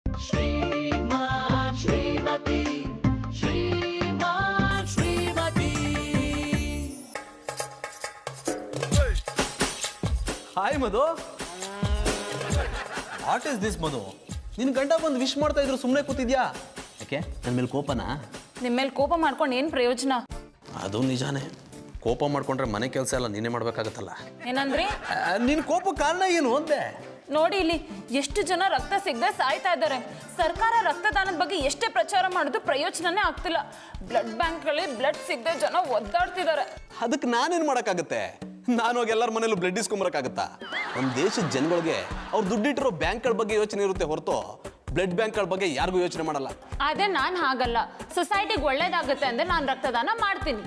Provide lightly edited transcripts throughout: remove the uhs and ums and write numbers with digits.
ಶ್ರೀಮಾನ್ ಶ್ರೀಮತಿ ಶ್ರೀಮಾನ್ ಶ್ರೀಮತಿ. Hi Madhu. What is this Madhu? ನಿನ್ ಗಂಡ ಬಂದು ವಿಶ್ ಮಾಡ್ತಾ ಇದ್ರು, ಸುಮ್ಮನೆ ಕೂತಿದ್ಯಾ? ಯಾಕೆ ನನ್ನ ಮೇಲೆ ಕೋಪನಾ? ನಿಮ್ಮ ಮೇಲೆ ಕೋಪ ಮಾಡ್ಕೊಂಡು ಏನು ಪ್ರಯೋಜನ? ಅದು ನಿಜಾನೇ. ಕೋಪ ಮಾಡ್ಕೊಂಡ್ರೆ ಮನೆ ಕೆಲಸ ಎಲ್ಲ ನೀನೇ ಮಾಡ್ಬೇಕಾಗತ್ತಲ್ಲ. ಏನಂದ್ರಿ? ನಿನ್ ಕೋಪ ಕಾರಣ ಏನು ಅಂದೆ? ನೋಡಿ ಇಲ್ಲಿ ಎಷ್ಟು ಜನ ರಕ್ತ ಸಿಗದೆ ಸಾಯ್ತಾ ಇದ್ದಾರೆ. ಸರ್ಕಾರ ರಕ್ತದಾನದ ಬಗ್ಗೆ ಎಷ್ಟೇ ಪ್ರಚಾರ ಮಾಡೋದು ಪ್ರಯೋಜನನೇ ಆಗ್ತಿಲ್ಲ. ಬ್ಲಡ್ ಬ್ಯಾಂಕ್ಗಳಲ್ಲಿ ಬ್ಲಡ್ ಸಿಗದೆ ಜನ ಒದ್ದಾಡ್ತಿದ್ದಾರೆ. ಅದಕ್ಕೆ ನಾನೇನ್ ಮಾಡಕ್ಕಾಗತ್ತೆ? ನಾನು ಹೋಗಿ ಎಲ್ಲರ ಮನೇಲೂ ಬ್ಲಡ್ ಇಸ್ಕೊಂಬರಕ್ಕಾಗತ್ತಾ? ನಮ್ಮ ದೇಶದ ಜನಗಳಿಗೆ ಅವ್ರು ದುಡ್ಡಿಟ್ಟಿರೋ ಬ್ಯಾಂಕ್ಗಳ ಬಗ್ಗೆ ಯೋಚನೆ ಇರುತ್ತೆ ಹೊರತು ಬ್ಲಡ್ ಬ್ಯಾಂಕ್ಗಳ ಬಗ್ಗೆ ಯಾರಿಗೂ ಯೋಚನೆ ಮಾಡಲ್ಲ. ಅದೇ ನಾನು ಹಾಗಲ್ಲ. ಸೊಸೈಟಿಗೆ ಒಳ್ಳೇದಾಗುತ್ತೆ ಅಂದ್ರೆ ನಾನು ರಕ್ತದಾನ ಮಾಡ್ತೀನಿ.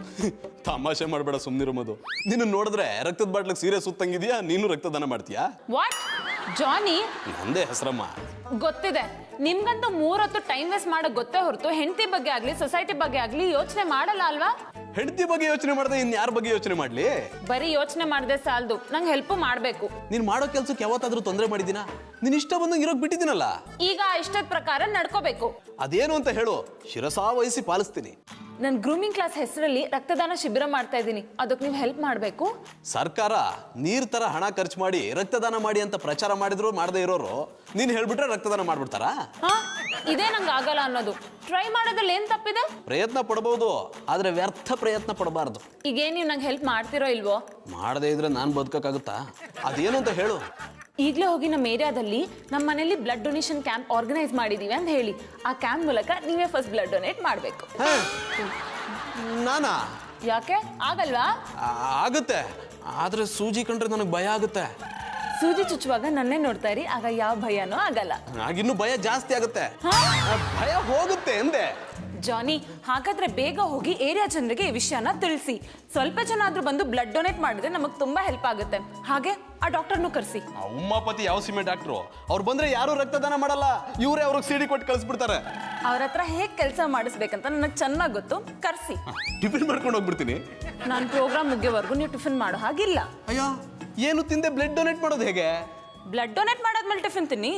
ತಮಾಷೆ ಮಾಡಬೇಡ, ಸುಮ್ಮನಿರು ಮಧು. ನಿನ್ನ ನೋಡಿದ್ರೆ ರಕ್ತದ ಬಾಟ್ಲಿಗೆ ಸೀರೆ ಸುತ್ತಂಗಿದ್ಯಾ, ನೀನು ರಕ್ತದಾನ ಮಾಡ್ತೀಯಾ? ವಾಟ್ ಜಾನಿ? ನಂದೇ ಹೆಸರಮ್ಮ. ಗೊತ್ತಿದೆ ನಿಮ್ಗಂತೂ 3 ಹೊತ್ತು ಟೈಮ್ ವೇಸ್ಟ್ ಮಾಡಕ್ ಗೊತ್ತೇ ಹೊರತು ಹೆಂಡತಿ ಬಗ್ಗೆ ಆಗ್ಲಿ ಸೊಸೈಟಿ ಬಗ್ಗೆ ಆಗ್ಲಿ ಯೋಚನೆ ಮಾಡಲ್ಲ ಅಲ್ವಾ? ಹೆಂಡತಿ ಬಗ್ಗೆ ಯೋಚನೆ ಮಾಡದೆ ಇನ್ ಯಾರ ಬಗ್ಗೆ ಯೋಚನೆ ಮಾಡ್ಲಿ? ಬರೀ ಯೋಚನೆ ಮಾಡದೆ ಸಾಲದು, ನಂಗೆ ಹೆಲ್ಪ್ ಮಾಡ್ಬೇಕು. ನೀನ್ ಮಾಡೋ ಕೆಲ್ಸಕ್ಕೆ ಯಾವತ್ತಾದ್ರೂ ತೊಂದರೆ ಮಾಡಿದಿನ? ನೀನ್ ಇಷ್ಟ ಬಂದಂಗೆ ಇರೋಕ್ ಬಿಟ್ಟಿದ್ದೀನಲ್ಲ. ಈಗ ಇಷ್ಟದ ಪ್ರಕಾರ ನಡ್ಕೋಬೇಕು. ಅದೇನು ಅಂತ ಹೇಳು, ಶಿರಸಾವಹಿಸಿ ಪಾಲಿಸ್ತೀನಿ. ನಾನು ಗ್ರೂಮಿಂಗ್ ಕ್ಲಾಸ್ ಹೆಸರಲ್ಲಿ ರಕ್ತದಾನ ಶಿಬಿರ ಮಾಡ್ತಾ ಇದ್ದೀನಿ. ಅದಕ್ಕೆ ನೀವು ಹೆಲ್ಪ್ ಮಾಡಬೇಕು. ಸರ್ಕಾರ ನೀರ್ ತರ ಹಣ ಖರ್ಚು ಮಾಡಿ ರಕ್ತದಾನ ಮಾಡಿ ಅಂತ ಪ್ರಚಾರ ಮಾಡಿದ್ರು ಮಾಡದೇ ಇರೋರು ನೀನ್ ಹೇಳ್ಬಿಟ್ರೆ ರಕ್ತದಾನ ಮಾಡ್ಬಿಡ್ತಾರಾ? ಇದೇ ನಂಗೆ ಆಗಲ್ಲ ಅನ್ನೋದು. ಟ್ರೈ ಮಾಡೋದ್ರಲ್ಲಿ ಏನ್ ತಪ್ಪಿದೆ? ಪ್ರಯತ್ನ ಪಡಬಹುದು, ಆದ್ರೆ ವ್ಯರ್ಥ ಪ್ರಯತ್ನ ಪಡಬಾರ್ದು. ಈಗೇನ್ ನೀವು ನಂಗೆ ಹೆಲ್ಪ್ ಮಾಡ್ತಿರೋ ಇಲ್ವೋ? ಮಾಡದೇ ಇದ್ರೆ ನಾನ್ ಬದುಕಕ್ಕಾಗುತ್ತಾ? ಅದೇನು ಅಂತ ಹೇಳು. ಈಗಲೇ ಹೋಗಿ ನಮ್ಮ ಏರಿಯಾದಲ್ಲಿ ನಮ್ಮ ಮನೇಲಿ ಬ್ಲಡ್ ಡೊನೇಷನ್ ಕ್ಯಾಂಪ್ ಆರ್ಗನೈಸ್ ಮಾಡಿದೀವಿ ಅಂತ ಹೇಳಿ. ಆ ಕ್ಯಾಂಪ್ ಮೂಲಕ ನೀವೇ ಫಸ್ಟ್ ಬ್ಲಡ್ ಡೊನೇಟ್ ಮಾಡಬೇಕು. ನಾನಾ? ಯಾಕೆ ಆಗಲ್ವಾ? ಆಗುತ್ತೆ, ಆದ್ರೆ ಸೂಜಿ ಕಂಡ್ರೆ ನನಗೆ ಭಯ ಆಗುತ್ತೆ. ಸೂಜಿ ಚುಚ್ಚುವಾಗ ನನ್ನೇ ನೋಡ್ತಾ ಇರಿ, ಆಗ ಯಾವ ಭಯನೂ ಆಗಲ್ಲ. ಆಗಿನ್ನೂ ಭಯ ಜಾಸ್ತಿ ಆಗುತ್ತೆ. ಭಯ ಹೋಗುತ್ತೆ ಎಂದೆ. ಜಾನಿ, ಹಾಗಾದ್ರೆ ಬೇಗ ಹೋಗಿ ಏರಿಯಾ ಜನರಿಗೆ ಈ ವಿಷಯನ ತಿಳಿಸಿ. ಸ್ವಲ್ಪ ಜನ ಆದ್ರೂ ಬಂದು ಬ್ಲಡ್ ಡೊನೇಟ್ ಮಾಡಿದ್ರೆ ನಮಗೆ ತುಂಬಾ ಹೆಲ್ಪ್ ಆಗುತ್ತೆ. ಹಾಗೆ ಆ ಡಾಕ್ಟರ್ನು ಕರೆಸಿ. ಉಮಾಪತಿ ಯಾವ ಸಿಮೆ ಡಾಕ್ಟ್ರು? ಅವ್ರು ಬಂದ್ರೆ ಯಾರು ರಕ್ತದಾನ ಮಾಡಲ್ಲ, ಇವರೇ ಅವ್ರಿಗೆ ಸಿಡಿ ಕೊಟ್ಟು ಕಳಿಸ್ಬಿಡ್ತಾರೆ. ಅವ್ರ ಹತ್ರ ಹೇಗೆ ಕೆಲಸ ಮಾಡಿಸ್ಬೇಕಂತ ನನಗೆ ಚೆನ್ನಾಗಿ ಗೊತ್ತು. ಕರೆಸಿ. ಟಿಫಿನ್ ಮಾಡ್ಕೊಂಡು ಹೋಗ್ಬಿಡ್ತೀನಿ. ನಾನು ಪ್ರೋಗ್ರಾಮ್ ಮುಗಿಯೋವರೆಗೂ ನೀವು ಟಿಫಿನ್ ಮಾಡೋ ಹಾಗಿಲ್ಲ. ಅಯ್ಯೋ, ಏನು ತಿಂದೆ ಬ್ಲಡ್ ಡೊನೇಟ್ ಮಾಡೋದು ಹೇಗೆ? ಬ್ಲಡ್ ಡೊನೇಟ್ ಮಾಡಾದ್ಮೇಲೆ ಟಿಫಿನ್ ತಿನ್ನಿ.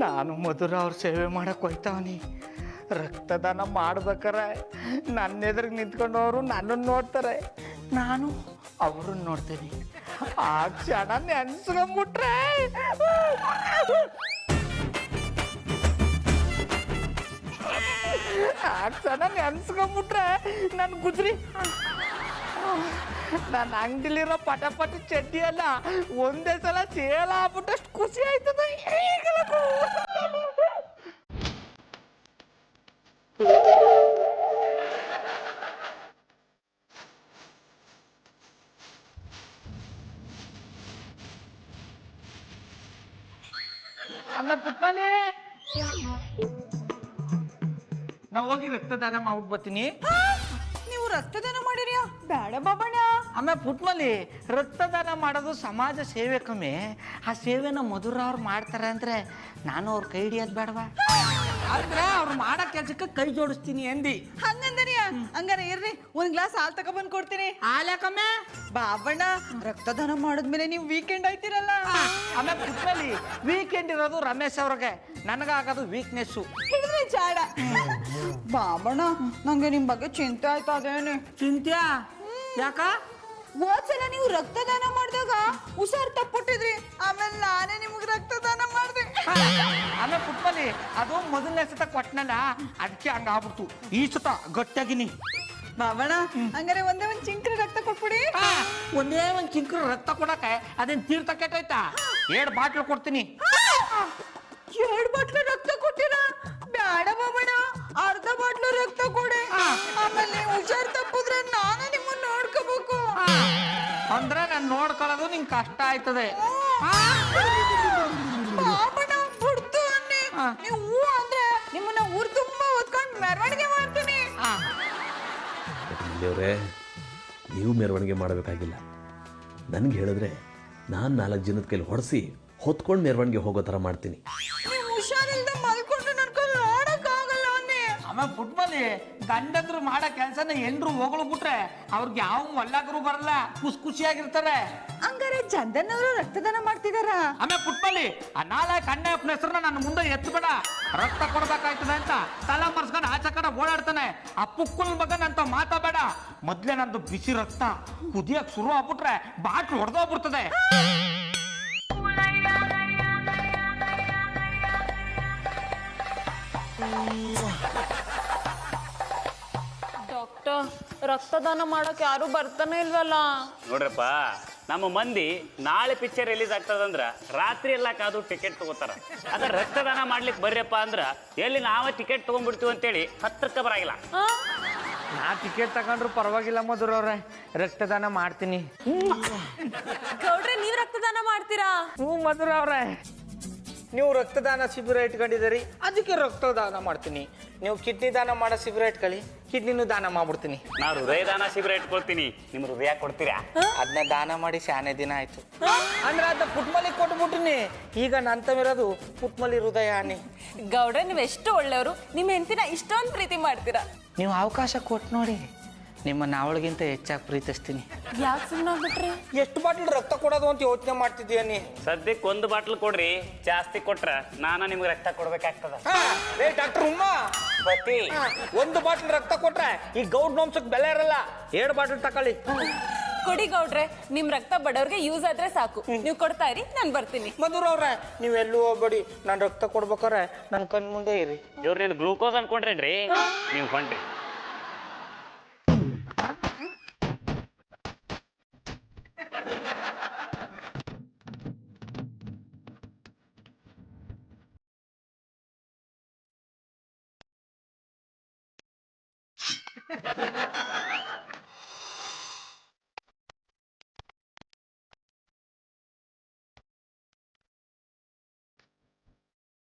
ನಾನು ಮಧುರ ಅವ್ರ ಸೇವೆ ಮಾಡಕ್ಕೆ ಹೋಯ್ತಾವನಿ. ರಕ್ತದಾನ ಮಾಡ್ಬೇಕಾರೆ ನನ್ನ ಎದುರಿಗೆ ನಿಂತ್ಕೊಂಡು ಅವರು ನನ್ನನ್ನು ನೋಡ್ತಾರೆ, ನಾನು ಅವ್ರನ್ನ ನೋಡ್ತೀನಿ. ಆ ಕ್ಷಣ ನೆನ್ಸ್ಕೊಂಬಿಟ್ರೆ ನನ್ನ ಗುಜ್ರಿ ನನ್ನ ಅಂಗಡಿಲಿರೋ ಪಟ ಚಡ್ಡಿ ಅಲ್ಲ ಒಂದೇ ಸಲ ಸೇಲ್ ಆಗ್ಬಿಟ್ಟಷ್ಟು ಖುಷಿ ಆಯ್ತದ. ಅಲ್ಲ ಪುಟ್ಮನೆ, ನಾವು ಹೋಗಿ ರಕ್ತದಾನ ಮಾಡ್ಬಿಟ್ಟು ಬರ್ತೀನಿ. ನೀವು ರಕ್ತದಾನ ಮಾಡಿರಿಯಾ? ಬೇಡ ಬಾಬಣ್ಣ. ಆಮೇಲೆ ಪುಟ್ಮಲ್ಲಿ ರಕ್ತದಾನ ಮಾಡೋದು ಸಮಾಜ ಸೇವೆ ಕಮ್ಮಿ. ಆ ಸೇವೆನ ಮಧುರ ಅವ್ರು ಮಾಡ್ತಾರೆ ಅಂದ್ರೆ ನಾನು ಅವ್ರ ಕೈ ಹಿಡಿಯೋದು ಬೇಡವಾ? ಅಂದ್ರೆ ಅವ್ರು ಮಾಡೋ ಕೆಲ್ಸಕ್ಕೆ ಕೈ ಜೋಡಿಸ್ತೀನಿ ಎಂದಿ. ಹಂಗಂದನಿಯ? ಹಂಗಾರ ಇರ್ರಿ, ಒಂದ್ ಗ್ಲಾಸ್ ಹಾಲು ತಗೊಬಂದ್ ಕೊಡ್ತೀನಿ. ಹಾಲ್ಯಾಕಮ್ಮೆ? ಬಾಬಣ್ಣ, ರಕ್ತದಾನ ಮಾಡಿದ್ಮೇಲೆ ನೀವು ವೀಕೆಂಡ್ ಆಯ್ತಿರಲ್ಲ. ಆಮೇಲೆ ಪುಟ್ಮಲ್ಲಿ ವೀಕೆಂಡ್ ಇರೋದು ರಮೇಶ್ ಅವ್ರಿಗೆ, ನನಗಾಗೋದು ವೀಕ್ನೆಸ್ಸು. ಹಿಡಿದ್ರೆ ಚಾಡ. ಬಾಬಣ್ಣ, ನಂಗೆ ನಿಮ್ ಬಗ್ಗೆ ಚಿಂತೆ ಆಯ್ತಾ? ಅದೇನೆ ಚಿಂತ್ಯಾ? ಯಾಕ? ಹೋದ್ಸಲ ನೀವು ರಕ್ತದಾನ ಮಾಡಿದಾಗ ಹುಷಾರ್ ತಪ್ಪುಟ್ಟಿದ್ರಿ, ಆಮೇಲೆ ನಾನೇ ನಿಮ್ಗೆ ರಕ್ತದಾನ ಮಾಡಿದೆ. ಆಮೇಲೆ ಪುಟ್ಮಲ್ಲಿ ಅದು ಮೊದಲನೇ ಸತ ಕೊಟ್ಟನಲ್ಲ, ಅದಕ್ಕೆ ಹಂಗಾಗ್ಬಿಡ್ತು. ಈ ಸತ ಗಟ್ಟಿಯಾಗಿನಿ. ಬಾಬಣ್ಣ, ಹಂಗಾರೆ ಒಂದೇ ಒಂದ್ ಚಿಂಕ್ರಿ ರಕ್ತ ಕೊಟ್ಬಿಡಿ. ಒಂದೇ ಒಂದ್ ಚಿಂಕ್ರಿ ರಕ್ತ ಕೊಡಕ್ಕೆ ಅದೇನ್ ತೀರ್ಥ ಕೆಟ್ಟೋಯ್ತಾ? 2 ಬಾಟ್ಲು ಕೊಡ್ತೀನಿ. 2 ಬಾಟ್ಲು ರಕ್ತ ಕೊಟ್ಟಿರಾ? ಬೇಡ ಬಾಬಣ್ಣ, ಅರ್ಧ ಬಾಟ್ಲು ರಕ್ತ ಕೊಡಿ. ಆಮೇಲೆ ನೀವು ಹುಷಾರ್ ತಪ್ಪಿದ್ರೆ ನಾನು ನಿಮ್ಮನ್ನ ನೋಡ್ಕೋಬೇಕು. ಅಂದ್ರೆ ನಾನು ನೋಡ್ಕೊಳ್ಳೋದು ನಿಂಗೆ ಕಷ್ಟ ಆಯ್ತದೆ. ಬಾಬಣ್ಣ, ಬಿಡ್ತು ಅನ್ನಿ. ನೀವು ಹೂ ಅಂದ್ರೆ ನಿಮ್ಮನ್ನ ಊರ್ ತುಂಬಾ ಹೊತ್ಕೊಂಡು ಮೆರವಣಿಗೆ ಮಾಡ್ತೀನಿ. ದೇವ್ರೆ, ನೀವು ಮೆರವಣಿಗೆ ಮಾಡಬೇಕಾಗಿಲ್ಲ. ನನಗೆ ಹೇಳಿದ್ರೆ ನಾನು 4 ಜನದ ಕೈಲಿ ಹೊಡೆಸಿ ಹೊತ್ಕೊಂಡು ಮೆರವಣಿಗೆ ಹೋಗೋ ಥರ ಮಾಡ್ತೀನಿ. ನೀವು ಹುಷಾರಿಲ್ದೆ ಮಲ್ಕೊಂಡು ನಡ್ಕೊಂಡು ನೋಡಕ್ಕಾಗಲ್ಲ ಅನ್ನಿ. ಆಮೇಲೆ ಪುಟ್ಮಲ್ಲಿ ಗಂಡಂದ್ರು ಮಾಡೋ ಕೆಲಸನ ಹೆಂಡ್ರು ಹೋಗ್ಳು ಬಿಟ್ರೆ ಅವ್ರಿಗೆ ಯಾವ ಒಲ್ಲಾಗರು ಬರಲ್ಲ ಖುಷಿಯಾಗಿರ್ತಾರೆ. ಹಂಗಾರೆ ಚಂದನ್ ಅವರು ರಕ್ತದಾನ ಮಾಡ್ತಿದಾರ? ಆಮೇಲೆ ಪುಟ್ಮಲ್ಲಿ ಆ ನಾಲ್ಕು ಅಣ್ಣಪ್ಪನ ಹೆಸರನ್ನ ನನ್ನ ಮುಂದೆ ಎತ್ತಬೇಡ, ರಕ್ತ ಕೊಡ್ಬೇಕಾಯ್ತದೆ ಅಂತ ತಲೆ ಮರ್ಸ್ಕೊಂಡು ಆಚೆ ಕಡೆ ಓಡಾಡ್ತಾನೆ. ಆ ಪುಕ್ಕಲ್ ಮಗನಂತ ಮಾತಾಬೇಡ. ಮೊದ್ಲೇ ನಂದು ಬಿಸಿ ರಕ್ತ ಕುದಿಯಕ್ ಶುರು ಆಗ್ಬಿಟ್ರೆ ಬಾಟ್ಲು ಹೊಡೆದೋಗ್ಬಿಡ್ತದೆ. ಡಾಕ್ಟರ್, ರಕ್ತದಾನ ಮಾಡಕ್ ಯಾರು ಬರ್ತಾನೆ ಇಲ್ವಲ್ಲ? ನೋಡ್ರಪ್ಪ, ನಮ್ಮ ಮಂದಿ ನಾಳೆ ಪಿಕ್ಚರ್ ರಿಲೀಸ್ ಆಗ್ತದಂದ್ರ ರಾತ್ರಿ ಎಲ್ಲ ಕಾದು ಟಿಕೆಟ್ ತಗೋತಾರ. ಅದ್ರ ರಕ್ತದಾನ ಮಾಡ್ಲಿಕ್ಕೆ ಬರ್ರಪ್ಪ ಅಂದ್ರ ಎಲ್ಲಿ ನಾವೇ ಟಿಕೆಟ್ ತಗೊಂಡ್ಬಿಡ್ತೀವಿ ಅಂತೇಳಿ ಹತ್ರಕ್ಕೆ ಬರಾಗಿಲ್ಲ. ನಾ ಟಿಕೆಟ್ ತಗೊಂಡ್ರು ಪರವಾಗಿಲ್ಲ ಮಧುರವ್ರೆ, ರಕ್ತದಾನ ಮಾಡ್ತೀನಿ. ಗೌಡ್ರೆ, ನೀವ್ ರಕ್ತದಾನ ಮಾಡ್ತೀರಾ? ಹ್ಞೂ ಮಧುರವ್ರೆ, ನೀವು ರಕ್ತದಾನ ಶಿಬಿರ ಇಟ್ಕೊಂಡಿದ್ದೀರಿ, ಅದಕ್ಕೆ ರಕ್ತದಾನ ಮಾಡ್ತೀನಿ. ನೀವು ಕಿಡ್ನಿ ದಾನ ಮಾಡೋ ಶಿಬಿರ ಇಟ್ಕೊಳ್ಳಿ, ಕಿಡ್ನಿನೂ ದಾನ ಮಾಡ್ಬಿಡ್ತೀನಿ. ನಾ ಹೃದಯ ದಾನ ಶಿಬಿರ ಇಟ್ಕೊಳ್ತೀನಿ, ನಿಮ್ ಹೃದಯ ಕೊಡ್ತೀರಾ? ಅದನ್ನ ದಾನ ಮಾಡಿ ಶಾನೆ ದಿನ ಆಯ್ತು. ಅಂದ್ರೆ ಅದ ಪುಟ್ಮಲಿ ಕೊಟ್ಬಿಟ್ಟಿನಿ. ಈಗ ನಂತವಿರೋದು ಪುಟ್ಮಲಿ ಹೃದಯ ಹಾನಿ. ಗೌಡ್ರೆ, ನೀವ್ ಎಷ್ಟು ಒಳ್ಳೆಯವರು. ನಿಮ್ ಹೆಂಡತಿನ ಇಷ್ಟೊಂದು ಪ್ರೀತಿ ಮಾಡ್ತೀರಾ. ನೀವು ಅವಕಾಶ ಕೊಟ್ಟು ನೋಡಿ, ನಿಮ್ಮನ್ನ ಅವಳಿಗಿಂತ ಹೆಚ್ಚಾಗಿ ಪ್ರೀತಿಸ್ತೀನಿ. ಯಾಕೆ ಸುಮ್ಮನಾಗ್ಬಿಟ್ರಿ? ಎಷ್ಟು ಬಾಟಲ್ ರಕ್ತ ಕೊಡೋದು ಅಂತ ಯೋಚನೆ ಮಾಡ್ತಿದ್ದೀಯ ನೀ? ಸದ್ಯಕ್ಕೆ ಒಂದು ಬಾಟ್ಲ್ ಕೊಡ್ರಿ, ಜಾಸ್ತಿ ಕೊಟ್ರ ನಾನ ನಿಮ್ಗೆ ರಕ್ತ ಕೊಡ್ಬೇಕಾಗ್ತದ. ಡಾಕ್ಟರ್ ಉಮ್ಮಾ, ಪತಿ ಒಂದು ಬಾಟಲ್ ರಕ್ತ ಕೊಟ್ರೆ ಈ ಗೌಡ್ ವಂಶಕ್ಕೆ ಬೆಲೆ ಇರಲ್ಲ. 2 ಬಾಟಲ್ ತಕೊಳ್ಳಿ. ಕೊಡಿ ಗೌಡ್ರೆ, ನಿಮ್ ರಕ್ತ ಬಡವ್ರಿಗೆ ಯೂಸ್ ಆದ್ರೆ ಸಾಕು. ನೀವು ಕೊಡ್ತಾ ಇರಿ, ನಾನು ಬರ್ತೀನಿ. ಮಧುರವ್ರೆ, ನೀವೆಲ್ಲೂ ಹೋಗ್ಬೇಡಿ. ನಾನು ರಕ್ತ ಕೊಡ್ಬೇಕಾರೆ ನನ್ನ ಕಣ್ ಮುಂದೆ ಇರಿ. ಇವ್ರು ನೀನು ಗ್ಲೂಕೋಸ್ ಅನ್ಕೊಂಡ್ರೇನ್ರಿ? ನೀವು ಹೊಂಟ್ರಿ.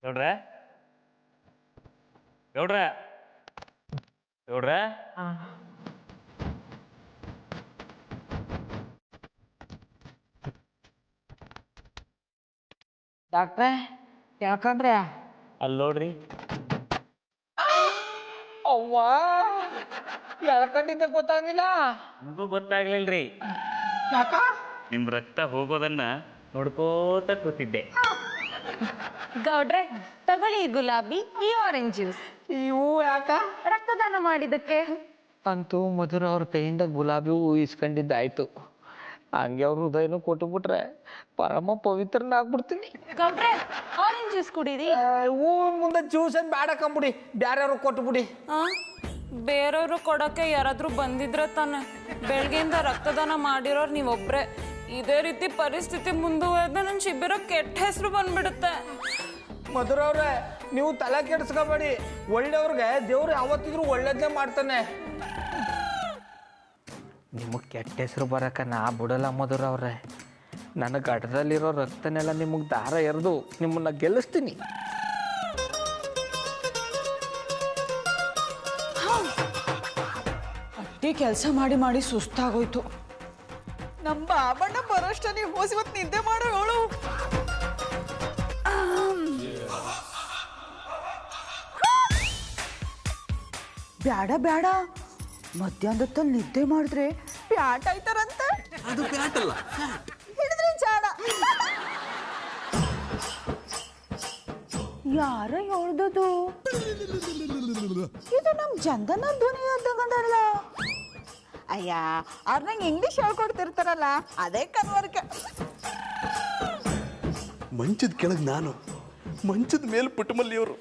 ಗೌಡ್ರೆ, ಗೌಡ್ರೆ, ಗೌಡ್ರೆ, ಡಾಕ್ಟ್ರೆ, ಯಾಕಂದ್ರೆ ಅಲ್ಲಿ ನೋಡ್ರಿ. ಅವ್ವ, ಎಳ್ಕೊಂಡಿದ್ದೆ ಗೊತ್ತಾಗಿಲ್ಲ. ನಮಗೂ ಗೊತ್ತಾಗ್ಲಿಲ್ರಿ. ಯಾಕ? ನಿಮ್ ರಕ್ತ ಹೋಗೋದನ್ನ ನೋಡ್ಕೋತ ಕೂತಿದ್ದೆ. ಗೌಡ್ರೆ, ತಗೊಳ್ಳಿ ಗುಲಾಬಿ, ಈ ಆರೆಂಜ್ ಜ್ಯೂಸ್. ಇವು ಯಾಕ? ರಕ್ತದಾನ ಮಾಡಿದಕ್ಕೆ. ಅಂತೂ ಮಧುರ ಅವ್ರ ಕೈಯಿಂದ ಗುಲಾಬಿ ಹೂ ಇಸ್ಕೊಂಡಿದ್ದಾಯ್ತು. ಹಂಗೆ ಅವ್ರ ಹೃದಯನೂ ಕೊಟ್ಟುಬಿಟ್ರೆ ಪರಮ ಪವಿತ್ರನಾಗ್ಬಿಡ್ತೀನಿ. ಗೌಡ್ರೆ, ಆರೆಂಜ್ ಜ್ಯೂಸ್ ಕುಡೀರಿ. ಹೂ ಮುಂದೆ ಜ್ಯೂಸ್ ಏನ್ ಬೇಡ ಕಂಬಿಡಿ, ಬ್ಯಾರ್ಯಾರು ಕೊಟ್ಟುಬಿಡಿ. ಬೇರೆಯವರು ಕೊಡಕ್ಕೆ ಯಾರಾದ್ರೂ ಬಂದಿದ್ರೆ ತಾನೆ. ಬೆಳಗ್ಗೆಯಿಂದ ರಕ್ತದಾನ ಮಾಡಿರೋರು ನೀವೊಬ್ರೆ. ಇದೇ ರೀತಿ ಪರಿಸ್ಥಿತಿ ಮುಂದುವರೆದ್ರೆ ನನ್ನ ಶಿಬಿರ ಕೆಟ್ಟ ಹೆಸರು ಬಂದ್ಬಿಡುತ್ತೆ. ಮಧುರವ್ರೆ, ನೀವು ತಲೆ ಕೆಡಿಸ್ಕೋಬೇಡಿ. ಒಳ್ಳೆಯವ್ರಿಗೆ ದೇವ್ರು ಯಾವತ್ತಿದ್ರು ಒಳ್ಳೇದನ್ನೇ ಮಾಡ್ತಾನೆ. ನಿಮಗೆ ಕೆಟ್ಟ ಹೆಸರು ಬರಕ ನಾ ಬಿಡಲ್ಲ ಮಧುರವ್ರೆ. ನನ್ನ ಗಡ್ಡದಲ್ಲಿರೋ ರಕ್ತನೆಲ್ಲ ನಿಮಗೆ ದಾರ ಎರೆದು ನಿಮ್ಮನ್ನ ಗೆಲ್ಲಿಸ್ತೀನಿ. ಅಟ್ಟಿ ಕೆಲಸ ಮಾಡಿ ಮಾಡಿ ಸುಸ್ತಾಗೋಯ್ತು. ನಮ್ಮ ಬಾಬಣ್ಣ ಬರೋಷ್ಟಲ್ಲಿ ಹೋಸಿವತ್ತು ನಿದ್ದೆ ಮಾಡೋ ಅವಳು. ಬ್ಯಾಡ ಬ್ಯಾಡ, ಮಧ್ಯಾಹ್ನದಲ್ಲಿ ನಿದ್ದೆ ಮಾಡಿದ್ರೆ ಪ್ಯಾಟ್ ಆಯ್ತಾರಂತೆ. ಅದು ಪ್ಯಾಟ್ ಅಲ್ಲ, ಹಿಡಿದ್ರೆ ಚಾಡ. ಯಾರ ಹೇಳ್ದದು? ಇದು ನಮ್ ಚಂದನ ಧ್ವನಿ ಆದಂಗದಲ್ಲ. ಅಯ್ಯ, ಅವ್ರು ನಂಗೆ ಇಂಗ್ಲಿಷ್ ಹೇಳ್ಕೊಡ್ತಿರ್ತಾರಲ್ಲ, ಅದೇ ಕನ್ವರ್ಕ. ಮಂಚದ ಕೆಳಗೆ ನಾನು, ಮಂಚದ ಮೇಲೆ ಪುಟ್ಟಮಲ್ಲಿಯವರು.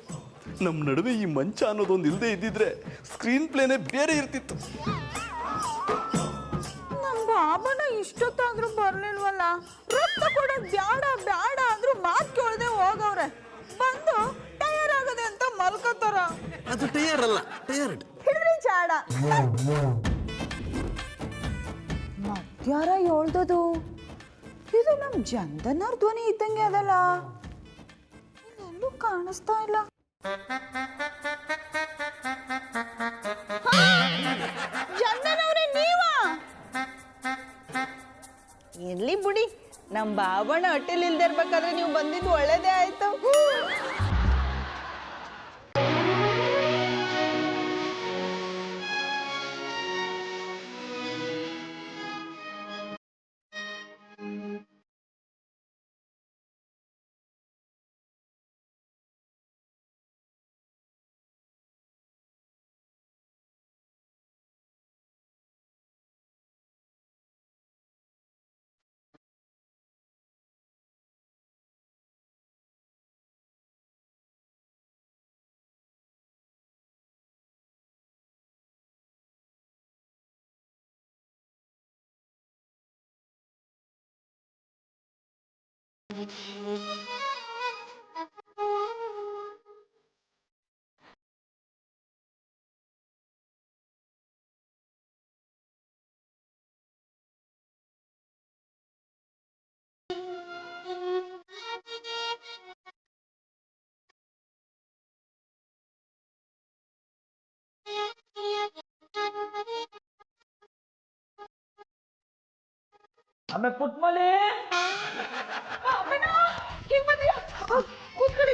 ನಮ್ಮ ನಡುವೆ ಈ ಮಂಚ ಅನ್ನೋದೊಂದು ಇಲ್ಲದೆ ಇದ್ದಿದ್ರೆ ಸ್ಕ್ರೀನ್ ಪ್ಲೇನೇ ಬೇರೆ ಇರ್ತಿತ್ತು. ನಮ್ಮ ಬಾಬಣ್ಣ ಇಷ್ಟೊತ್ತಾದ್ರೂ ಬರ್ಲಿಲ್ವಲ್ಲ. ರಕ್ತ ಕೊಡೋದು ಬ್ಯಾಡ ಬ್ಯಾಡ ಅಂದ್ರೂ ಮಾತು ಕೇಳದೆ ಹೋಗವ್ರೆ. ಬಂದು ಟಯರ್ ಆಗದೆ ಅಂತ ಮಲ್ಕೋತಾರ. ಅದು ಟಯರ್ ಅಲ್ಲ, ಟಯರ್ಡ್. ಹಿಡ್ರಿ ಚಾಡ. ಮಧ್ಯಾರ ಹೇಳ್ದದು ಇದು ನಮ್ ಚಂದನವ್ರ ಧ್ವನಿ ಇದ್ದಂಗೆ ಅದಲ್ಲ. ಇಲ್ಲೆಲ್ಲೂ ಕಾಣಿಸ್ತಾ ಇಲ್ಲ. ಚಂದನವ್ರೆ, ನೀವಾ? ಇರ್ಲಿ ಬಿಡಿ, ನಮ್ ಬಾಬಣ್ಣ ಹೊಟ್ಟೆಲಿ ಇಲ್ದೇ ಇರ್ಬೇಕಾದ್ರೆ ನೀವು ಬಂದಿದ್ದು ಒಳ್ಳೇದೇ ಆಯ್ತು. ಆಮೇಲೆ ಪುಟ್ಮಲೆ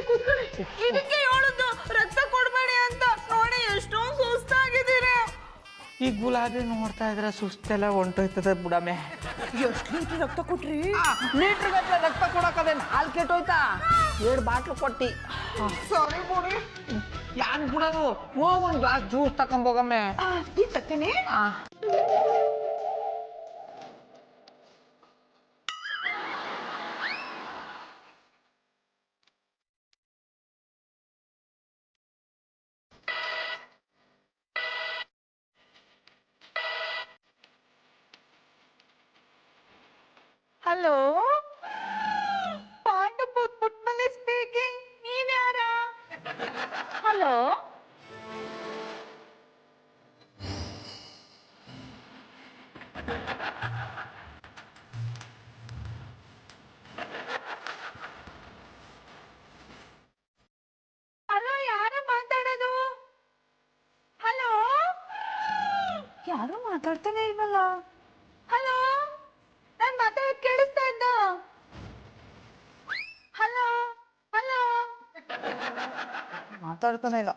ಕೂತ್ಕೊಳ್ಳಿ ಇದಕ್ಕೆ ಹೇಳುದು ರಕ್ತ ಕೊಡ್ಬೇಡಿ ಅಂತ ನೋಡಿ ಎಷ್ಟೊಂದು ಸುಸ್ತಾಗಿದ್ದೀರ. ಈ ಗುಲಾಬಿ ನೋಡ್ತಾ ಇದ್ರೆ ಸುಸ್ತೆಲ್ಲ ಹೊಂಟೋಯ್ತದೆ ಬುಡಮೆ. ಎಷ್ಟು ಲೀಟ್ರ್ ರಕ್ತ ಕೊಟ್ರಿ? ಲೀಟ್ರ್ ಗಟ್ಟಲೆ ರಕ್ತ ಕೊಡಕದೇನು ಹಾಲು ಕೆಟ್ಟೋಯ್ತಾ? 2 ಬಾಟ್ಲು ಕೊಟ್ಟಿ. ಸಾರಿ ಬಿಡಿ. ಯಾನ್ ಬಿಡೋದು, ಹೋಗ್ ಒಂದು ಗ್ಲಾಸ್ ಜ್ಯೂಸ್ ತಕೊಂಬೋಗಮ್ಮೆ. ಈ ತಕ್ಕನೆ ಹಲೋ, ಪಾಂಡಪುರ್ ಪುಟ್ಮಲೆ ಸ್ಪೀಕಿಂಗ್. ನೀವ್ಯಾರ? ಹಲೋ, ಹಲೋ, ಯಾರು ಮಾತಾಡೋದು? ಹಲೋ, ಯಾರು ಮಾತಾಡ್ತಾನೆ ಇಲ್ವಲ್ಲ? ಹಲೋ, ನಾನು ಮಾತಾಡೋದು ಕೇಳಿಸ್ತಾ ಇದ್ದ? ಹಲೋ ಹಲೋ, ಮಾತಾಡ್ತಾನೆ ಇಲ್ಲ.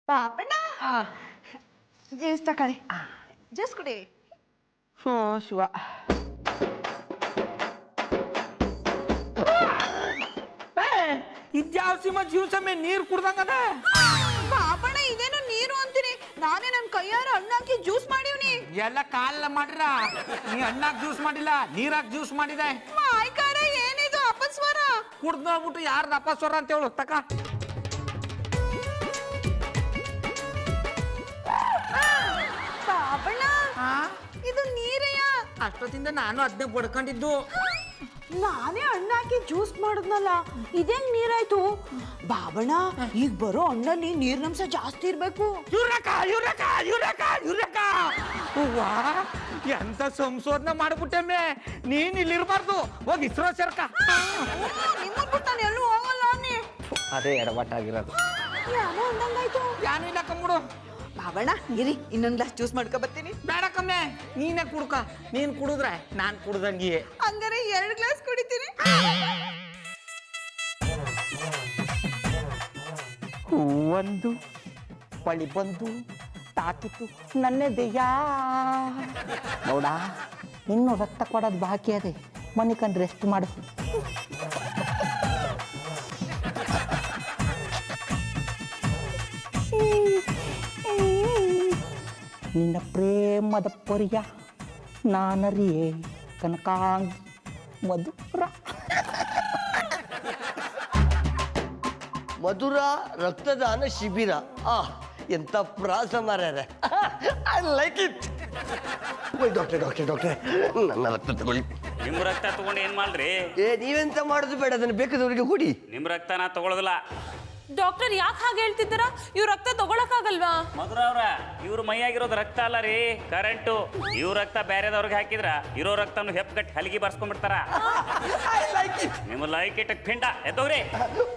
ಪಾಪಣ್ಣ, ಜ್ಯೂಸ್ ತಕೊಳ್ಳಿ. ಜ್ಯೂಸ್ ಕುಡಿ. ಶೋ ಶಿವ. ಇದ್ಯಾವ ಸಿಮ ಜ್ಯೂಸಮ್ಮೆ ನೀರು ಕುಡ್ದಂಗದ? ಪಾಪಣ್ಣ, ಇದೇನು ನೀರು ಅಂತೀರಿ? ನಾನೇ ನನ್ನ ಕೈಯಾರ ಹಣ್ಣಾಕಿ ಜ್ಯೂಸ್ ಮಾಡಿವ್ನಿ. ಎಲ್ಲ ಕಾಲ ಮಾಡ್ರ. ನೀ ಹಣ್ಣಾಕ್ ಜ್ಯೂಸ್ ಮಾಡಿಲ್ಲ, ನೀರಾಕ್ ಜ್ಯೂಸ್ ಮಾಡಿದೆ. ಮಾಯ್ಕಾರ, ಏನಿದು ಅಪಸ್ವರ? ಕುಡ್ದು ನೋಡ್ಬಿಟ್ಟು ಯಾರ್ದು ಅಪಸ್ವರ ಅಂತ ಹೇಳು ತಕ. ಪಾಪಣ್ಣ, ಇದು ನೀರೆಯಾ? ಅಷ್ಟೊತ್ತಿಂದ ನಾನು ಅದನ್ನೇ ಬಡ್ಕೊಂಡಿದ್ದು. ನಾನೇ ಹಣ್ಣಾಕಿ ಜ್ಯೂಸ್ ಮಾಡಿದ್ನಲ್ಲ, ಇದೇಂಗ್ ನೀರಾಯ್ತು? ಬಾಬಣ್ಣ, ಈಗ ಬರೋ ಹಣ್ಣಲ್ಲಿ ನೀರಿನಂಶ ಜಾಸ್ತಿ ಇರ್ಬೇಕು. ವಾ, ಎಂತ ಸಂಶೋಧನೆ ಮಾಡ್ಬಿಟ್ಟೆಮ್ಮೆ. ನೀನ್ ಇಲ್ಲಿರ್ಬಾರ್ದು, ಹೋಗಿ ಇಸ್ರೋ ಸೇರ್ಕ. ನಿಮ್ಮನ್ ಬಿಟ್ಟು ನಾನು ಎಲ್ಲೂ ಹೋಗಲ್ಲ ಅನ್ನಿ. ಅದೇ ಎಡವಟ್ಟಾಗಿರೋದು. ಯಾರೋ ಅಂದಂಗಾಯ್ತು. ಯಾನು ಇಲ್ಲ ಕಮ್ಬಿಡು. ಬಾಬಣ್ಣ, ಇರಿ ಇನ್ನೊಂದ್ ಗ್ಲಾಸ್ ಜ್ಯೂಸ್ ಮಾಡ್ಕೊ ಬರ್ತೀನಿ. ಬೇಡ ಕಮ್ಮೆ, ನೀನೇ ಕುಡ್ಕ. ನೀನ್ ಕುಡಿದ್ರೆ ನಾನ್ ಕುಡ್ದಂಗಿಯೇ. ಹಂಗಾರೆ 2 ಗ್ಲಾಸ್ ಕುಡಿತೀನಿ. ಒಂದು ಬಳಿ ಬಂದು ತಾಕಿತು ನನ್ನೆದೆಯ. ನೋಡ, ಇನ್ನು ರಕ್ತ ಕೊಡೋದು ಬಾಕಿ ಅದೇ. ಮನೆ ಕಂಡು ರೆಸ್ಟ್ ಮಾಡು. ನಿನ್ನ ಪ್ರೇಮದ ಪರಿಯ ನಾನರಿಯೇ ಕನಕಾಂಗಿ ಮಧುರ. ಮಧುರ ರಕ್ತದಾನ ಶಿಬಿರ. ಎಂತ ಪ್ರಾಸ ಮಾರ್ಯಾರೆ. I like it. ಡಾಕ್ಟ್ರೆ ನನ್ನ ರಕ್ತ ತಗೊಳ್ಳಿ. ನಿಮ್ ರಕ್ತ ತಗೊಂಡು ಏನ್ ಮಾಡ್ರಿ? ನೀವೆಂತ ಮಾಡೋದು ಬೇಡ, ಅದನ್ನು ಬೇಕಾದವರಿಗೆ ಕೊಡಿ. ನಿಮ್ ರಕ್ತ ನಾ ತಗೊಳ್ಳೋದಿಲ್ಲ. ಡಾಕ್ಟರ್ ಯಾಕೆ ಹಾಗೆ ಹೇಳ್ತಿದ್ದೀರಾ? ಇವ್ ರಕ್ತ ತಗೊಳಕ್ಕಾಗಲ್ವಾ? ಮಧುರ ಅವ್ರ, ಇವ್ರ ಮೈಯಾಗಿರೋದು ರಕ್ತ ಅಲ್ಲ ರೀ, ಕರೆಂಟು. ಇವ್ರ ರಕ್ತ ಬೇರೆದವ್ರಿಗೆ ಹಾಕಿದ್ರ ಇರೋ ರಕ್ತನು ಹೆಪ್ಗಟ್ಟಿ ಹಲಿಗೆ ಬರ್ಸ್ಕೊಂಡ್ಬಿಡ್ತಾರ. ನಿಮ್ಮ ಲೈಕ್ ಇಟ್ಟ ಪಿಂಡ ಎದ್ದವ್ರಿ.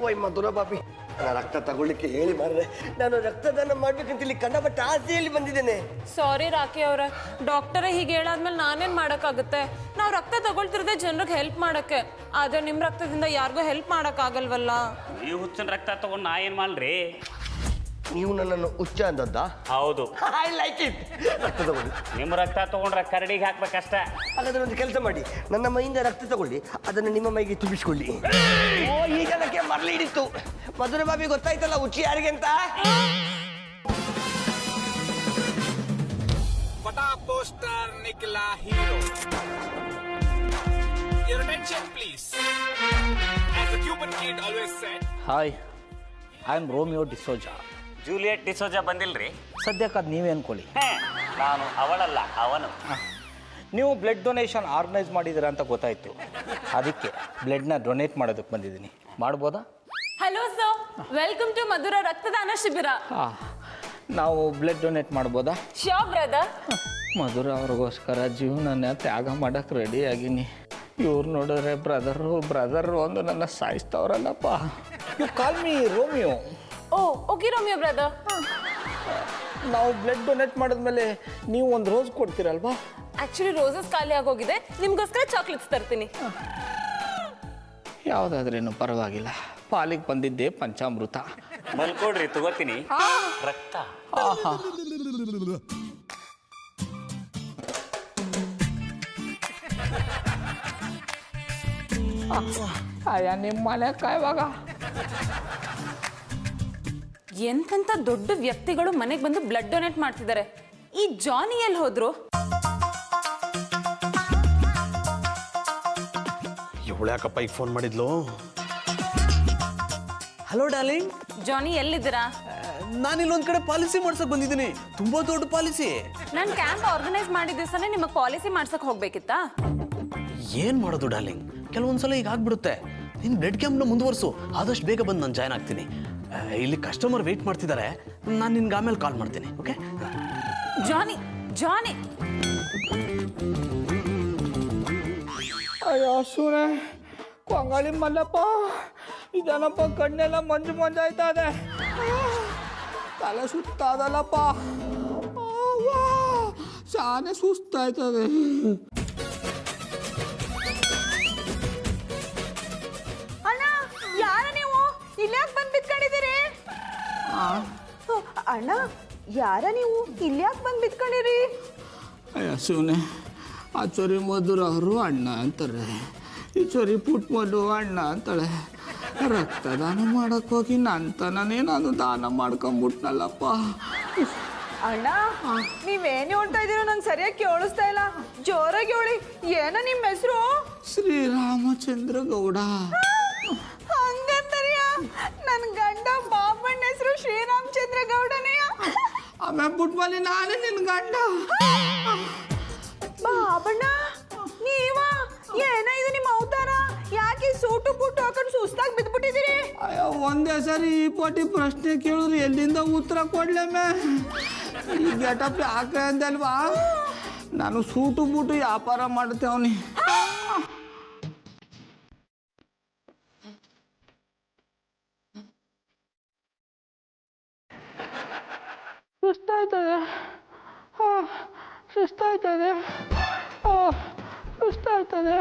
ಓಯ್ ಮಧುರ ಬಾಬಿ, ನನ್ನ ರಕ್ತ ತಗೊಳ್ಳಿಕ್ಕೆ ಹೇಳಿ ಮಾರ್ರೆ. ನಾನು ರಕ್ತದಾನ ಮಾಡ್ಬೇಕಂತ ಇಲ್ಲಿ ಕಂಡಪಟ್ಟ ಆಸೆಯಲ್ಲಿ ಬಂದಿದ್ದೇನೆ. ಸಾರಿ ರಾಕಿ ಅವ್ರೆ, ಡಾಕ್ಟರೇ ಹೀಗೆ ಹೇಳಾದ್ಮೇಲೆ ನಾನೇನ್ ಮಾಡಕ್ಕಾಗುತ್ತೆ? ನಾವು ರಕ್ತ ತಗೊಳ್ತಿರೋದೇ ಜನರಿಗೆ ಹೆಲ್ಪ್ ಮಾಡಕ್ಕೆ, ಆದ್ರೆ ನಿಮ್ ರಕ್ತದಿಂದ ಯಾರಿಗೂ ಹೆಲ್ಪ್ ಮಾಡಕ್ ಆಗಲ್ವಲ್ಲ. ನೀವು ಹುಚ್ಚನ್ ರಕ್ತ ತಗೊಂಡು ನಾ ಏನ್ ಮಾಡ್ರಿ? ನೀವು ನನ್ನನ್ನು ಹುಚ್ಚ ಅಂದದ್ದ? ಹೌದು. I like it. ರಕ್ತ ತಗೊಳ್ಳಿ. ನಿಮ್ಮ ರಕ್ತ ತಗೊಂಡ್ರೆ ಕರಡಿಗೆ ಹಾಕ್ಬೇಕಷ್ಟ. ಹಾಗಾದ್ರೆ ಒಂದು ಕೆಲಸ ಮಾಡಿ, ನನ್ನ ಮೈಯಿಂದ ರಕ್ತ ತಗೊಳ್ಳಿ, ಅದನ್ನು ನಿಮ್ಮ ಮೈಗೆ ತುಂಬಿಸ್ಕೊಳ್ಳಿ. ಓ, ಈ ಜನಕ್ಕೆ ಮರಳಿ ಹಿಡಿತು. ಮಧುರ ಬಾಬಿ ಗೊತ್ತಾಯ್ತಲ್ಲ ಹುಚ್ಚಿ ಯಾರಿಗೆ ಅಂತ. Fata poster Nicola Hero. Your attention, please. As the Cuban kid always said. Hi, I'm Romeo D'Souza. Juliet D'Souza ಬಂದಿಲ್ರಿ? ಸದ್ಯಕ್ಕೆ ಅದು ನೀವೇ ಅನ್ಕೊಳ್ಳಿ. ನಾನು ಅವಳಲ್ಲ, ಅವನು. ನೀವು ಬ್ಲಡ್ ಡೊನೇಷನ್ ಆರ್ಗನೈಸ್ ಮಾಡಿದ್ದೀರಾ ಅಂತ ಗೊತ್ತಾಯಿತು. ಅದಕ್ಕೆ ಬ್ಲಡ್ನ ಡೊನೇಟ್ ಮಾಡೋದಕ್ಕೆ ಬಂದಿದ್ದೀನಿ. ಮಾಡ್ಬೋದಾ? Hello sir, welcome to Madhura ರಕ್ತದಾನ ಶಿಬಿರ. ಹಾಂ, ನಾವು ಬ್ಲಡ್ ಡೊನೇಟ್ ಮಾಡ್ಬೋದಾ? Sure brother. ಮಧುರ ಅವ್ರಿಗೋಸ್ಕರ ಜೀವನ ತ್ಯಾಗ ಮಾಡಕ್ಕೆ ರೆಡಿ ಆಗೀನಿ. ಇವ್ರು ನೋಡಿದ್ರೆ ಬ್ರದರು ಒಂದು ನನ್ನ ಸಾಯಿಸ್ತವ್ರಲ್ಲಪ್ಪ. You call me Romeo. Oh okay Romeo brother. ನಾವು ಬ್ಲಡ್ ಡೊನೇಟ್ ಮಾಡಿದ್ಮೇಲೆ ನೀವು ಒಂದು ರೋಸ್ ಕೊಡ್ತೀರಲ್ವಾ? ಆಕ್ಚುಲಿ ರೋಸಸ್ ಖಾಲಿ ಆಗೋಗಿದೆ, ನಿಮ್ಗೋಸ್ಕರ ಚಾಕ್ಲೇಟ್ಸ್ ತರ್ತೀನಿ. ಯಾವುದಾದ್ರೇನು ಪರವಾಗಿಲ್ಲ, ಪಾಲಿಗೆ ಬಂದಿದ್ದೆ ಪಂಚಾಮೃತ. ಮಲ್ಕೊಡ್ರಿ, ತಗೋತೀನಿ. ರಕ್ತ. ಅಯ್ಯ, ನಿಮ್ಮ ಮನೆ ಕಾಯುವಾಗ ಎಂತೆಂಥ ದೊಡ್ಡ ವ್ಯಕ್ತಿಗಳು ಮನೆಗೆ ಬಂದು ಬ್ಲಡ್ ಡೊನೇಟ್ ಮಾಡ್ತಿದ್ದಾರೆ. ಈ ಜಾನಿ ಎಲ್ಲಿ ಹೋದ್ರು? ಇವಳು ಯಾಕಪ್ಪ ಈಗ ಫೋನ್ ಮಾಡಿದ್ಲು? Hello darling. ಜಾನಿ ಎಲ್ಲಿದ್ದೀರಾ? ನಾನಿಲ್ಲೊಂದ್ ಕಡೆ ಪಾಲಿಸಿ ಮಾಡ್ಸಕ್ ಬಂದಿದ್ದೀನಿ, ತುಂಬಾ ದೊಡ್ಡ ಪಾಲಿಸಿ. ನಾನು ಕ್ಯಾಂಪ್ ಆರ್ಗನೈಸ್ ಮಾಡಿದ ದಿವಸನೇ ನಿಮಗೆ ಪಾಲಿಸಿ ಮಾಡ್ಸಕ್ ಹೋಗ್ಬೇಕಿತ್ತಾ? ಏನ್ ಮಾಡೋದು ಡಾರ್ಲಿಂಗ್, ಕೆಲವೊಂದ್ಸಲ ಈಗ ಆಗ್ಬಿಡುತ್ತೆ. ನೀನ್ ಬ್ಲಡ್ ಕ್ಯಾಂಪ್ನ ಮುಂದುವರ್ಸು, ಆದಷ್ಟು ಬೇಗ ಬಂದು ನಾನು ಜಾಯ್ನ್ ಆಗ್ತೀನಿ. ಇಲ್ಲಿ ಕಸ್ಟಮರ್ ವೇಟ್ ಮಾಡ್ತಿದ್ದಾರೆ, ನಾನು ನಿನ್ಗೆ ಆಮೇಲೆ ಕಾಲ್ ಮಾಡ್ತೀನಿ. ಓಕೆ? ಜಾನಿ ಜಾನಿ ಅಯ್ಯೋ ಸುನೆ ಕೊಂಗಾಳಿ ಮಲ್ಲಪ್ಪ, ಇದೇನಪ್ಪ ಕಣ್ಣೆಲ್ಲ ಮಂಜು ಮಂಜಾಯ್ತಾ ಇದೆ, ತಲೆ ಸುತ್ತಾದಲ್ಲಪ್ಪ, ಶಾನೆ ಸುಸ್ತಾಯ್ತದೆ. ಅಣ್ಣ, ಯಾರ ನೀವು? ಇಲ್ಯಾಕ್ ಬಂದ್ ಬಿತ್ಕೊಂಡಿದ್ದೀರಿ? ಅಣ್ಣ, ಯಾರ ನೀವು? ಇಲ್ಯಾಕ್ ಬಂದ್ ಬಿತ್ಕೊಂಡಿರಿ? ಅಯ್ಯ ಸುನೆ, ಆ ಚೊರಿ ಮಧುರ ಅವರು ಅಣ್ಣ ಅಂತಾರೆ, ಈ ಚೊರಿ ಪುಟ್ ಮಧು ಅಣ್ಣ ಅಂತಾಳೆ. ರಕ್ತದಾನ ಮಾಡಕ್ ಹೋಗಿ ನಾನೇ ನಾನು ದಾನ ಮಾಡ್ಕೊಂಬಿಟ್ನಲ್ಲಪ್ಪ. ಅಣ್ಣ, ನೀವೇನ್ ಹೇಳ್ತಾ ಇದೀರೋ ನಂಗೆ ಸರಿಯಾಗಿ ಕೇಳಿಸ್ತಾ ಇಲ್ಲ, ಜೋರಾಗಿ ಹೇಳಿ. ಏನ ನಿಮ್ಮ ಹೆಸರು? ಶ್ರೀರಾಮಚಂದ್ರ ಗೌಡ. ಹಂಗಂತರಿಯ? ನನ್ನ ಗಂಡ ಬಾಬಣ್ಣ ಹೆಸರು ಶ್ರೀರಾಮಚಂದ್ರ ಗೌಡನೆಯ? ಆಮೇಲೆ ಬಿಟ್ಬಲ್ಲಿ ನಾನೇ ನಿನ್ ಗಂಡ. ಬಾಬಣ್ಣ ನೀವ? ಏನ ಇದು ನಿಮ್ಮ ಅವತಾರ? ಯಾಕೆ ಸೂಟು ಬೂಟು ಹಾಕೊಂಡು ಸುಸ್ತಾಗಿ ಬಿದ್ಬಿಟ್ಟಿದ್ದೀರಿ? ಅಯ್ಯೋ, ಒಂದೇ ಸರಿ ಈ ಪೋಟಿ ಪ್ರಶ್ನೆ ಕೇಳಿದ್ರು ಎಲ್ಲಿಂದ ಉತ್ತರ ಕೊಡ್ಲೇಮೆ? ಈ ಗೆಟಪ್ ಯಾಕೆ ಅಂದಲ್ವಾ? ನಾನು ಸೂಟು ಬೂಟು ವ್ಯಾಪಾರ ಮಾಡ್ತೇವನಿ. ಸುಸ್ತಾಯ್ತದೆ, ಸುಸ್ತಾಯ್ತದೆ, ಸುಸ್ತಾಯ್ತದೆ.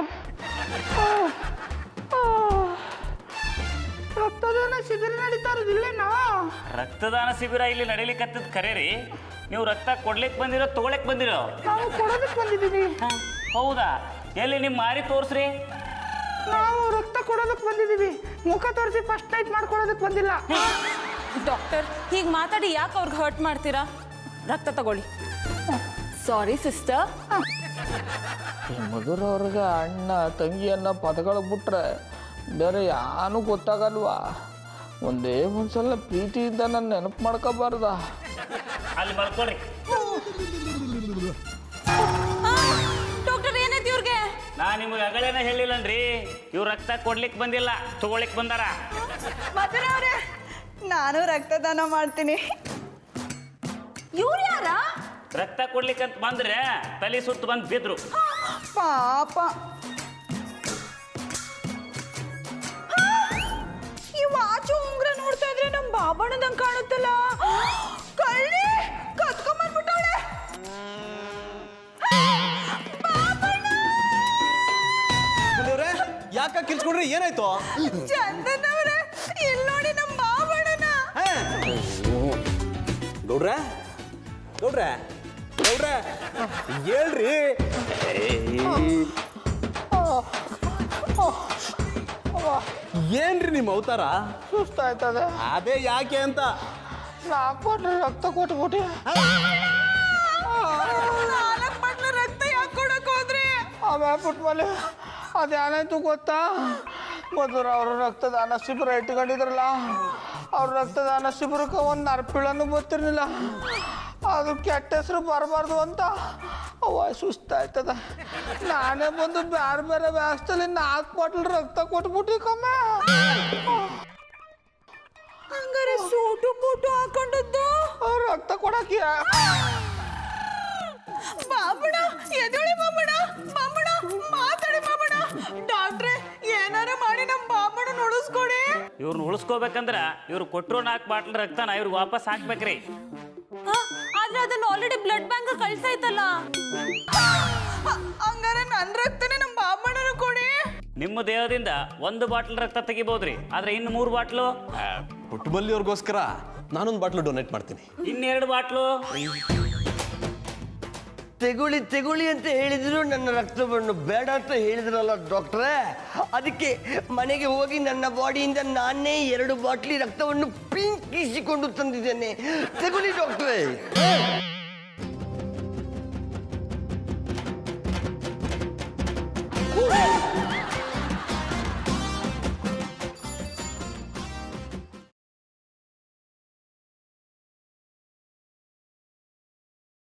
ರಕ್ತದಾನ ಶಿಬಿರ ನಡೀತಾ ಇರೋದಿಲ್ಲೇನಾ? ರಕ್ತದಾನ ಶಿಬಿರ ಇಲ್ಲಿ ನಡೀಲಿಕ್ಕತ್ತದ ಖರೆ ರೀ. ನೀವು ರಕ್ತ ಕೊಡ್ಲಿಕ್ಕೆ ಬಂದಿರೋ ತಗೊಳಕ್ ಬಂದಿರೋ? ನಾವು ಕೊಡೋದಕ್ಕೆ ಬಂದಿದ್ದೀವಿ. ಹೌದಾ? ಎಲ್ಲಿ ನಿಮ್ಮ ಮಾರಿ ತೋರಿಸ್ರಿ. ನಾವು ರಕ್ತ ಕೊಡೋದಕ್ಕೆ ಬಂದಿದ್ದೀವಿ, ಮುಖ ತೋರಿಸಿ ಫಸ್ಟ್ ನೈಟ್ ಮಾಡ್ಕೊಡೋದಕ್ಕೆ ಬಂದಿಲ್ಲ. ಡಾಕ್ಟರ್, ಹೀಗೆ ಮಾತಾಡಿ ಯಾಕೆ ಅವ್ರಿಗೆ ಹರ್ಟ್ ಮಾಡ್ತೀರಾ? ರಕ್ತ ತಗೊಳ್ಳಿ. Sorry sister. ಈ ಮಧುರ ಅವ್ರಿಗೆ ಅಣ್ಣ ತಂಗಿ ಅನ್ನೋ ಪದಗಳು ಬಿಟ್ರೆ ಬೇರೆ ಯಾನು ಗೊತ್ತಾಗಲ್ವಾ? ಒಂದೇ ಒಂದ್ಸಲ ಪ್ರೀತಿಯಿಂದ ನಾನು ನೆನಪು ಮಾಡ್ಕೋಬಾರ್ದ? ಅಲ್ಲಿ ಮಲ್ಕೊಳ್ರಿ. ಡಾಕ್ಟರ್, ಏನೈತಿ ಇವ್ರಿಗೆ? ನಾ ನಿಮಗೆ ಅಗಳೇನ ಹೇಳಿಲ್ಲನ್ರಿ, ಇವ್ರು ರಕ್ತ ಕೊಡ್ಲಿಕ್ಕೆ ಬಂದಿಲ್ಲ, ತಗೊಳ್ಳಿಕ್ ಬಂದಾರ. ಮಧುರ ಅವ್ರೆ, ನಾನು ರಕ್ತದಾನ ಮಾಡ್ತೀನಿ. ಇವ್ರು ಯಾರ? ರಕ್ತ ಕೊಡ್ಲಿಕ್ಕಂತ ಬಂದ್ರೆ ತಲೆ ಸುತ್ತು ಬಂದು ಬಿದ್ರು. ಪಾಪ, ಈ ವಾಚು ಉಂಗ್ರ ನೋಡ್ತಾ ಇದ್ರೆ ನಮ್ ಬಾಬಣ್ಣದಂಗ್ ಕಾಣುತ್ತಲ್ಲ. ಕಳ್ಳಿ ಕತ್ಕೊಂಡ್ಬಂದ್ಬಿಟ್ಟವಳೆ. ಯಾಕ ಕಿಲ್ಸ್ಕೊಂಡ್ರಿ? ಏನಾಯ್ತು? ಚಂದನ್ ಅವ್ರೆ, ಇಲ್ಲಿ ನೋಡಿ ನಮ್ ಬಾಬಣ್ಣನ. ಗೌಡ್ರೆ, ಗೌಡ್ರೆ, ಗೌಡ್ರೆ, ಹೇಳ್ರಿ. ಏನ್ರಿ ನಿಮ್ಮ ಅವತಾರ? ಸುಸ್ತಾಯ್ತದೆ. ಅದೇ ಯಾಕೆ ಅಂತ. ನಾಲ್ಕು ರಕ್ತ ಕೊಟ್ಬಿಟ್ಟು 4 ಬಾಟ್ಲು ರಕ್ತ ಯಾಕೆ ಕೊಡಕ್ ಹೋದ್ರಿ? ಆಮೇಲೆ ಬಿಟ್ಮೇಲೆ ಅದೇನಾಯ್ತು ಗೊತ್ತಾ? ಮಧುರ ಅವರು ರಕ್ತದಾನ ಶಿಬಿರ ಇಟ್ಕೊಂಡಿದ್ರಲ್ಲ, ಅವ್ರ ರಕ್ತದಾನ ಶಿಬಿರಕ್ಕೆ ಒಂದು ನರ್ಪಿಳನ್ನು ಗೊತ್ತಿರಲಿಲ್ಲ. ಅದು ಕೆಟ್ಟ ಹೆಸರು ಬರಬಾರ್ದು ಅಂತ ಸುಸ್ತಾಯ್ತದ. ನಾನೇ ಬಂದು ಬೇರೆ ಬೇರೆ ವ್ಯಾಸದಲ್ಲಿ 4 ಬಾಟಲ್ ರಕ್ತ ಕೊಟ್ಬಿಟ್ಟು ಕಮ್ಮ. ಹಂಗಾರೆ ಸೂಟು ಬೂಟು ಹಾಕೊಂಡದ್ದು ರಕ್ತ ಕೊಡಕ್ಕೆ ಬಾಬಣ ಎದೊಳಿ ಬಾಬಣ ಬಾಬಣ ಮಾತಾಡಿ ಬಾಬಣ. ಡಾಕ್ಟ್ರೆ ಏನಾರ ಮಾಡಿ ನಮ್ಮ ಬಾಬಣ ಉಳಿಸ್ಕೊಡಿ. ಇವ್ರನ್ನ ಉಳಿಸ್ಕೋಬೇಕಂದ್ರ ಇವ್ರು ಕೊಟ್ಟರು 4 ಬಾಟ್ಲ್ ರಕ್ತನ ಇವ್ರಿಗೆ ವಾಪಸ್ ಹಾಕ್ಬೇಕ್ರಿ. ಆದ್ರೆ ಅದನ್ನ ಆಲ್ರೆಡಿ ಬ್ಲಡ್ ಬ್ಯಾಂಕ್ ಕಳ್ಸಾಯ್ತಲ್ಲ. ಹಂಗಾರೆ ನನ್ನ ರಕ್ತನೇ ನಮ್ಮ ಬಾಬಣ್ಣನ ಕೊಡಿ. ನಿಮ್ಮ ದೇಹದಿಂದ 1 ಬಾಟ್ಲ್ ರಕ್ತ ತೆಗಿಬೋದ್ರಿ, ಆದ್ರೆ ಇನ್ನು 3 ಬಾಟ್ಲು ಹುಟ್ಟುಬಲ್ಲಿಯವ್ರಿಗೋಸ್ಕರ ನಾನೊಂದು ಬಾಟ್ಲು ಡೊನೇಟ್ ಮಾಡ್ತೀನಿ. ಇನ್ನು 2 ಬಾಟ್ಲು ತೆಗುಳಿ ತೆಗುಳಿ ಅಂತ ಹೇಳಿದ್ರು ನನ್ನ ರಕ್ತವನ್ನು ಬೇಡ ಅಂತ ಹೇಳಿದ್ರಲ್ಲ ಡಾಕ್ಟ್ರೇ. ಅದಕ್ಕೆ ಮನೆಗೆ ಹೋಗಿ ನನ್ನ ಬಾಡಿಯಿಂದ ನಾನೇ 2 ಬಾಟ್ಲಿ ರಕ್ತವನ್ನು ಪಿಂಕಿಸಿಕೊಂಡು ತಂದಿದ್ದೇನೆ. ತೆಗುಳಿ ಡಾಕ್ಟ್ರೇ.